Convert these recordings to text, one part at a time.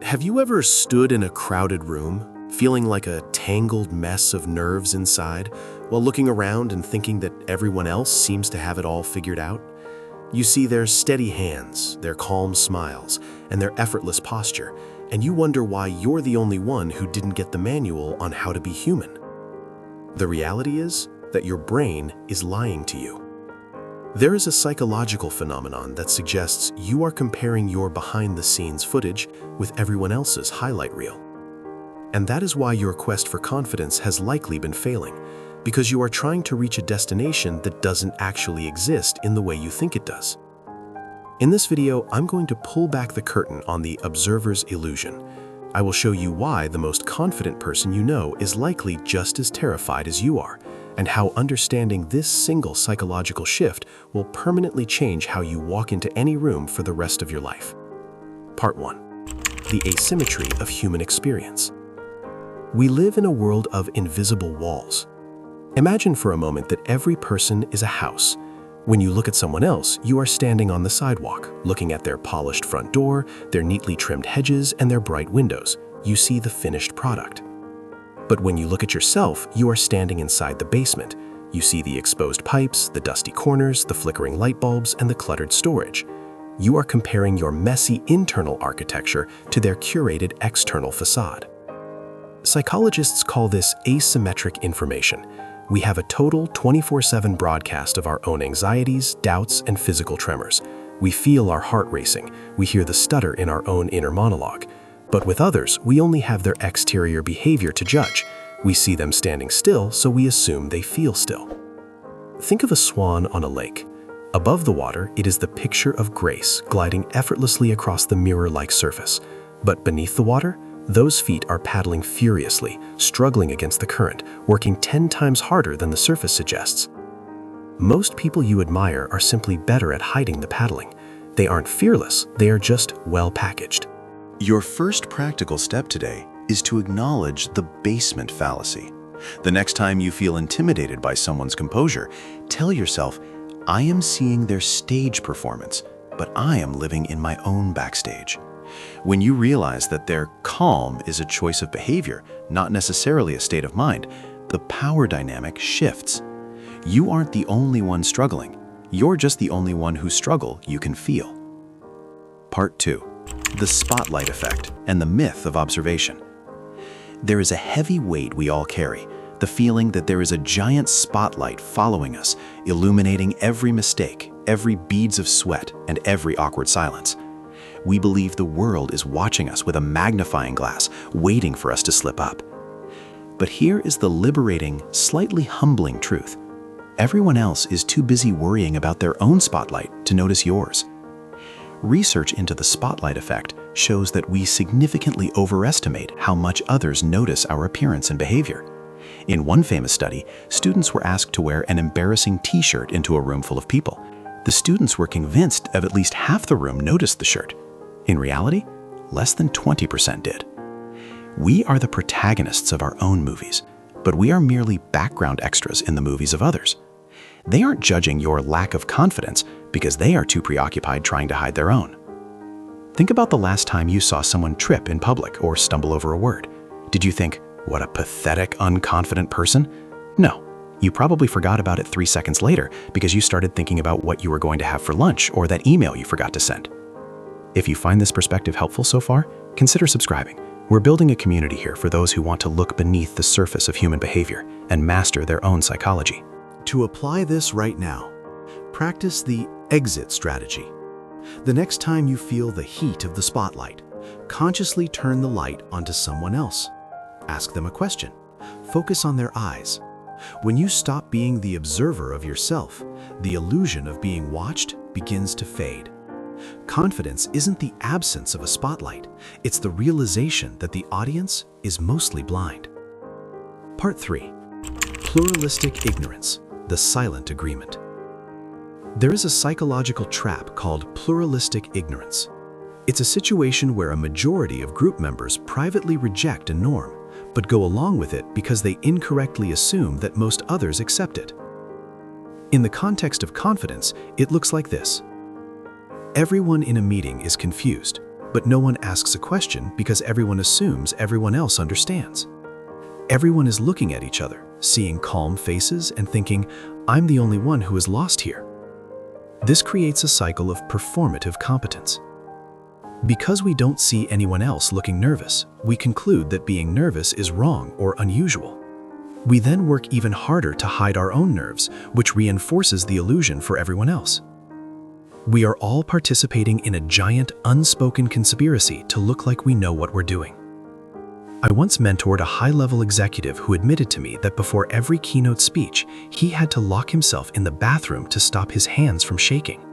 Have you ever stood in a crowded room, feeling like a tangled mess of nerves inside, while looking around and thinking that everyone else seems to have it all figured out? You see their steady hands, their calm smiles, and their effortless posture, and you wonder why you're the only one who didn't get the manual on how to be human. The reality is that your brain is lying to you. There is a psychological phenomenon that suggests you are comparing your behind-the-scenes footage with everyone else's highlight reel. And that is why your quest for confidence has likely been failing, because you are trying to reach a destination that doesn't actually exist in the way you think it does. In this video, I'm going to pull back the curtain on the observer's illusion. I will show you why the most confident person you know is likely just as terrified as you are, and how understanding this single psychological shift will permanently change how you walk into any room for the rest of your life. Part 1. The asymmetry of human experience. We live in a world of invisible walls. Imagine for a moment that every person is a house. When you look at someone else, you are standing on the sidewalk, looking at their polished front door, their neatly trimmed hedges, and their bright windows. You see the finished product. But when you look at yourself, you are standing inside the basement. You see the exposed pipes, the dusty corners, the flickering light bulbs, and the cluttered storage. You are comparing your messy internal architecture to their curated external facade. Psychologists call this asymmetric information. We have a total 24/7 broadcast of our own anxieties, doubts, and physical tremors. We feel our heart racing. We hear the stutter in our own inner monologue. But with others, we only have their exterior behavior to judge. We see them standing still, so we assume they feel still. Think of a swan on a lake. Above the water, it is the picture of grace gliding effortlessly across the mirror-like surface. But beneath the water, those feet are paddling furiously, struggling against the current, working 10 times harder than the surface suggests. Most people you admire are simply better at hiding the paddling. They aren't fearless, they are just well-packaged. Your first practical step today is to acknowledge the basement fallacy. The next time you feel intimidated by someone's composure, tell yourself, I am seeing their stage performance, but I am living in my own backstage. When you realize that their calm is a choice of behavior, not necessarily a state of mind, the power dynamic shifts. You aren't the only one struggling. You're just the only one whose struggle you can feel. Part 2. The spotlight effect and the myth of observation. There is a heavy weight we all carry, the feeling that there is a giant spotlight following us, illuminating every mistake, every beads of sweat, and every awkward silence. We believe the world is watching us with a magnifying glass, waiting for us to slip up. But here is the liberating, slightly humbling truth. Everyone else is too busy worrying about their own spotlight to notice yours. Research into the spotlight effect shows that we significantly overestimate how much others notice our appearance and behavior. In one famous study, students were asked to wear an embarrassing t-shirt into a room full of people. The students were convinced of at least half the room noticed the shirt. In reality, less than 20% did. We are the protagonists of our own movies, but we are merely background extras in the movies of others. They aren't judging your lack of confidence because they are too preoccupied trying to hide their own. Think about the last time you saw someone trip in public or stumble over a word. Did you think, what a pathetic, unconfident person? No, you probably forgot about it 3 seconds later because you started thinking about what you were going to have for lunch or that email you forgot to send. If you find this perspective helpful so far, consider subscribing. We're building a community here for those who want to look beneath the surface of human behavior and master their own psychology. To apply this right now, practice the exit strategy. The next time you feel the heat of the spotlight, consciously turn the light onto someone else. Ask them a question. Focus on their eyes. When you stop being the observer of yourself, the illusion of being watched begins to fade. Confidence isn't the absence of a spotlight, it's the realization that the audience is mostly blind. Part 3. Pluralistic ignorance, the silent agreement. There is a psychological trap called pluralistic ignorance. It's a situation where a majority of group members privately reject a norm, but go along with it because they incorrectly assume that most others accept it. In the context of confidence, it looks like this. Everyone in a meeting is confused. but no one asks a question because everyone assumes everyone else understands. Everyone is looking at each other, seeing calm faces and thinking, I'm the only one who is lost here. This creates a cycle of performative competence. Because we don't see anyone else looking nervous, we conclude that being nervous is wrong or unusual. We then work even harder to hide our own nerves, which reinforces the illusion for everyone else. We are all participating in a giant, unspoken conspiracy to look like we know what we're doing. I once mentored a high-level executive who admitted to me that before every keynote speech, he had to lock himself in the bathroom to stop his hands from shaking.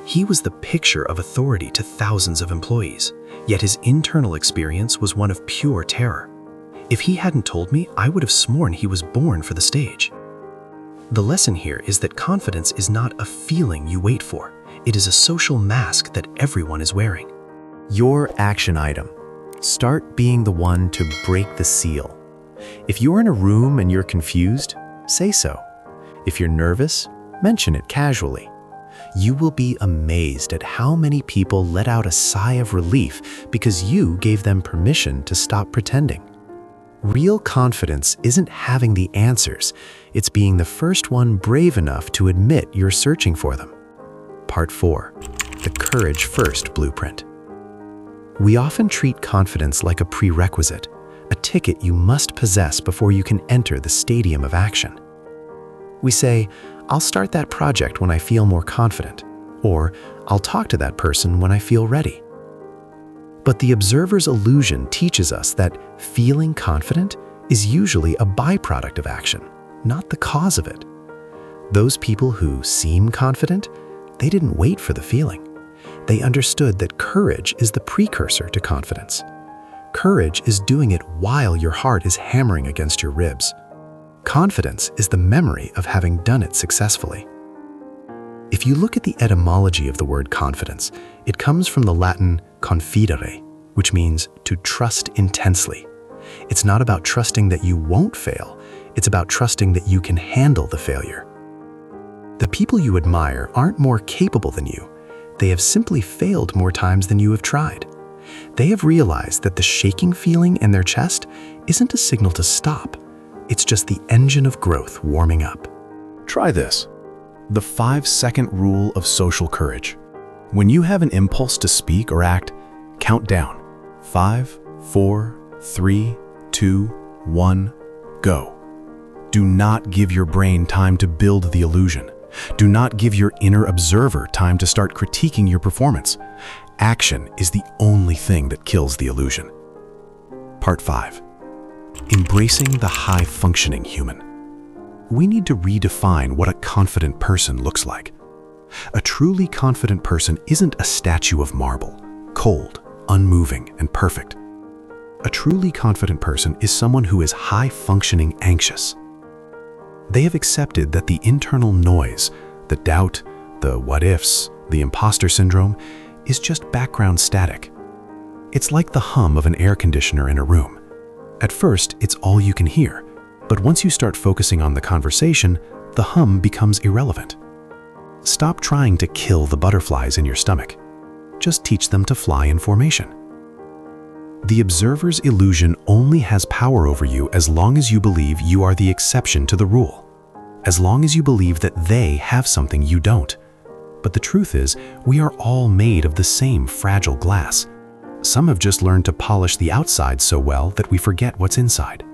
He was the picture of authority to thousands of employees, yet his internal experience was one of pure terror. If he hadn't told me, I would have sworn he was born for the stage. The lesson here is that confidence is not a feeling you wait for. It is a social mask that everyone is wearing. Your action item. Start being the one to break the seal. If you're in a room and you're confused, say so. If you're nervous, mention it casually. You will be amazed at how many people let out a sigh of relief because you gave them permission to stop pretending. Real confidence isn't having the answers, it's being the first one brave enough to admit you're searching for them. Part 4. The Courage First Blueprint. We often treat confidence like a prerequisite, a ticket you must possess before you can enter the stadium of action. We say, I'll start that project when I feel more confident, or I'll talk to that person when I feel ready. But the observer's illusion teaches us that feeling confident is usually a byproduct of action, not the cause of it. Those people who seem confident, they didn't wait for the feeling. They understood that courage is the precursor to confidence. Courage is doing it while your heart is hammering against your ribs. Confidence is the memory of having done it successfully. If you look at the etymology of the word confidence, it comes from the Latin confidere, which means to trust intensely. It's not about trusting that you won't fail, it's about trusting that you can handle the failure. The people you admire aren't more capable than you. They have simply failed more times than you have tried. They have realized that the shaking feeling in their chest isn't a signal to stop. It's just the engine of growth warming up. Try this. The 5-second rule of social courage. When you have an impulse to speak or act, count down. 5, 4, 3, 2, 1, go. Do not give your brain time to build the illusion. Do not give your inner observer time to start critiquing your performance. Action is the only thing that kills the illusion. Part 5. Embracing the high-functioning human. We need to redefine what a confident person looks like. A truly confident person isn't a statue of marble, cold, unmoving, and perfect. A truly confident person is someone who is high-functioning anxious. They have accepted that the internal noise, the doubt, the what-ifs, the imposter syndrome, is just background static. It's like the hum of an air conditioner in a room. At first, it's all you can hear, but once you start focusing on the conversation, the hum becomes irrelevant. Stop trying to kill the butterflies in your stomach. Just teach them to fly in formation. The observer's illusion only has power over you as long as you believe you are the exception to the rule, as long as you believe that they have something you don't. But the truth is, we are all made of the same fragile glass. Some have just learned to polish the outside so well that we forget what's inside.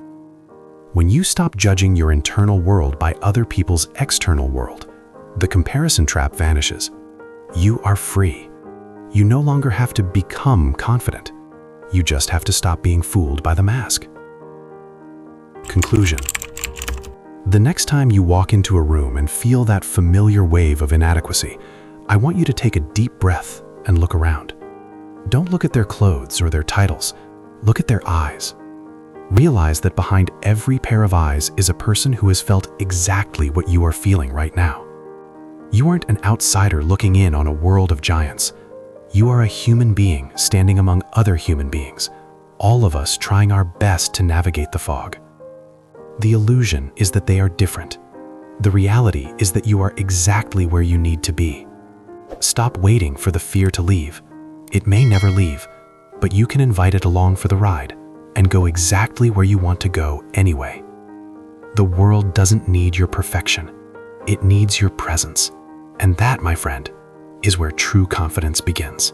When you stop judging your internal world by other people's external world, the comparison trap vanishes. You are free. You no longer have to become confident. You just have to stop being fooled by the mask. Conclusion. The next time you walk into a room and feel that familiar wave of inadequacy, I want you to take a deep breath and look around. Don't look at their clothes or their titles. Look at their eyes. Realize that behind every pair of eyes is a person who has felt exactly what you are feeling right now. You aren't an outsider looking in on a world of giants. You are a human being standing among other human beings, all of us trying our best to navigate the fog. The illusion is that they are different. The reality is that you are exactly where you need to be. Stop waiting for the fear to leave. It may never leave, but you can invite it along for the ride and go exactly where you want to go anyway. The world doesn't need your perfection. It needs your presence. And that, my friend, is where true confidence begins.